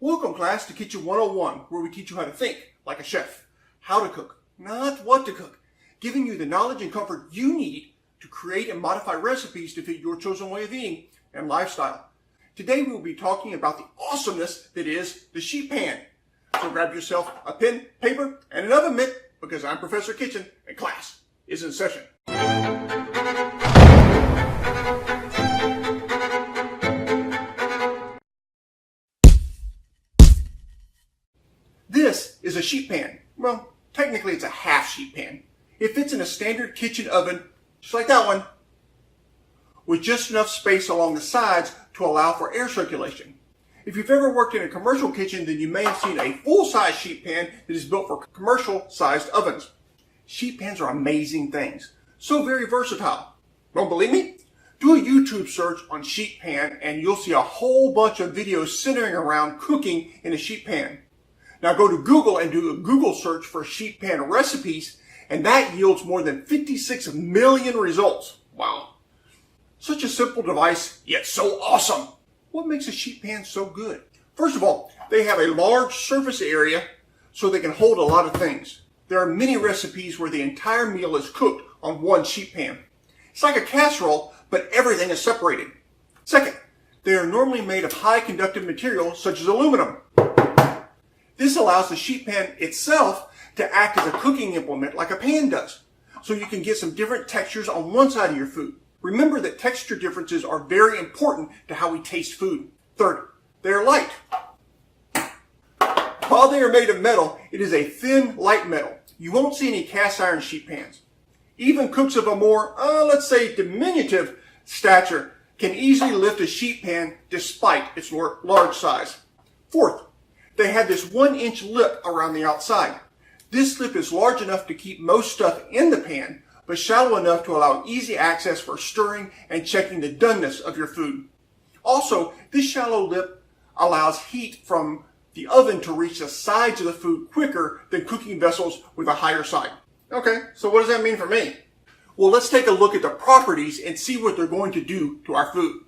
Welcome, class, to Kitchen 101, where we teach you how to think like a chef. How to cook, not what to cook. Giving you the knowledge and comfort you need to create and modify recipes to fit your chosen way of eating and lifestyle. Today we will be talking about the awesomeness that is the sheet pan. So grab yourself a pen, paper, and an oven mitt, because I'm Professor Kitchen and class is in session. This is a sheet pan. Well, technically it's a half sheet pan. It fits in a standard kitchen oven, just like that one, with just enough space along the sides to allow for air circulation. If you've ever worked in a commercial kitchen, then you may have seen a full-size sheet pan that is built for commercial-sized ovens. Sheet pans are amazing things, so very versatile. Don't believe me? Do a YouTube search on sheet pan and you'll see a whole bunch of videos centering around cooking in a sheet pan. Now go to Google and do a Google search for sheet pan recipes, and that yields more than 56 million results. Wow. Such a simple device, yet so awesome. What makes a sheet pan so good? First of all, they have a large surface area so they can hold a lot of things. There are many recipes where the entire meal is cooked on one sheet pan. It's like a casserole, but everything is separated. Second, they are normally made of high conductive material such as aluminum. This allows the sheet pan itself to act as a cooking implement like a pan does, so you can get some different textures on one side of your food. Remember that texture differences are very important to how we taste food. Third, they are light. While they are made of metal, it is a thin, light metal. You won't see any cast iron sheet pans. Even cooks of a more, let's say, diminutive stature can easily lift a sheet pan despite its large size. Fourth, they have this 1-inch lip around the outside. This lip is large enough to keep most stuff in the pan, but shallow enough to allow easy access for stirring and checking the doneness of your food. Also, this shallow lip allows heat from the oven to reach the sides of the food quicker than cooking vessels with a higher side. Okay, so what does that mean for me? Well, let's take a look at the properties and see what they're going to do to our food.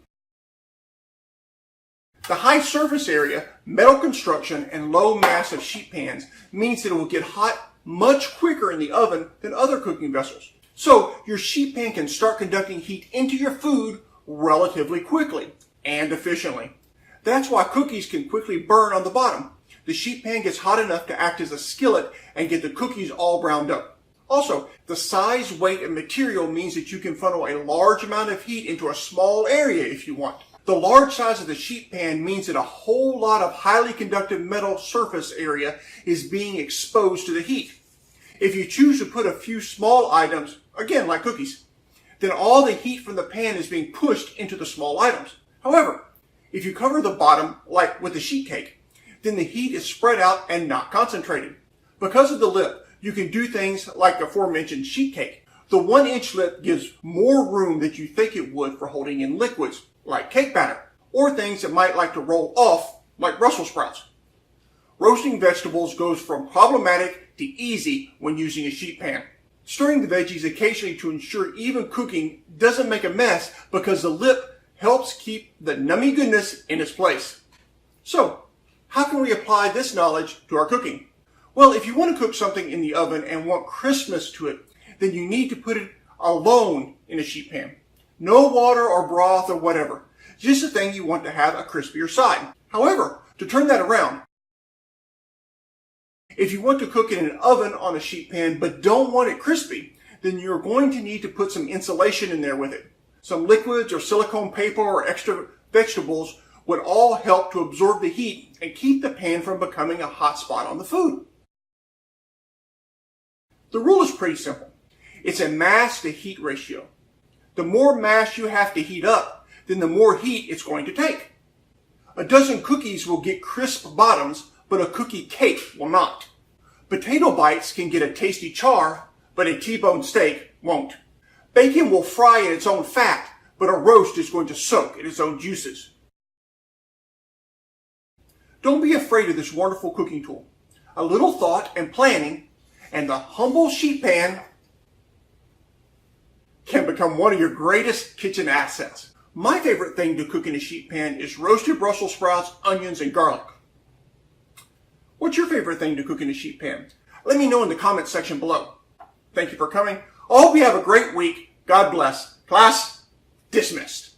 The high surface area, metal construction, and low mass of sheet pans means that it will get hot much quicker in the oven than other cooking vessels. So your sheet pan can start conducting heat into your food relatively quickly and efficiently. That's why cookies can quickly burn on the bottom. The sheet pan gets hot enough to act as a skillet and get the cookies all browned up. Also, the size, weight, and material means that you can funnel a large amount of heat into a small area if you want. The large size of the sheet pan means that a whole lot of highly conductive metal surface area is being exposed to the heat. If you choose to put a few small items, again like cookies, then all the heat from the pan is being pushed into the small items. However, if you cover the bottom, like with a sheet cake, then the heat is spread out and not concentrated. Because of the lip, you can do things like the aforementioned sheet cake. The 1-inch lip gives more room than you think it would for holding in liquids, like cake batter, or things that might like to roll off, like Brussels sprouts. Roasting vegetables goes from problematic to easy when using a sheet pan. Stirring the veggies occasionally to ensure even cooking doesn't make a mess because the lip helps keep the nummy goodness in its place. So, how can we apply this knowledge to our cooking? Well, if you want to cook something in the oven and want crispness to it, then you need to put it alone in a sheet pan. No water or broth or whatever. Just the thing you want to have a crispier side. However, to turn that around, if you want to cook in an oven on a sheet pan but don't want it crispy, then you're going to need to put some insulation in there with it. Some liquids or silicone paper or extra vegetables would all help to absorb the heat and keep the pan from becoming a hot spot on the food. The rule is pretty simple. It's a mass to heat ratio. The more mass you have to heat up, then the more heat it's going to take. A dozen cookies will get crisp bottoms, but a cookie cake will not. Potato bites can get a tasty char, but a T-bone steak won't. Bacon will fry in its own fat, but a roast is going to soak in its own juices. Don't be afraid of this wonderful cooking tool. A little thought and planning, and the humble sheet pan can become one of your greatest kitchen assets. My favorite thing to cook in a sheet pan is roasted Brussels sprouts, onions, and garlic. What's your favorite thing to cook in a sheet pan? Let me know in the comments section below. Thank you for coming. I hope you have a great week. God bless. Class dismissed.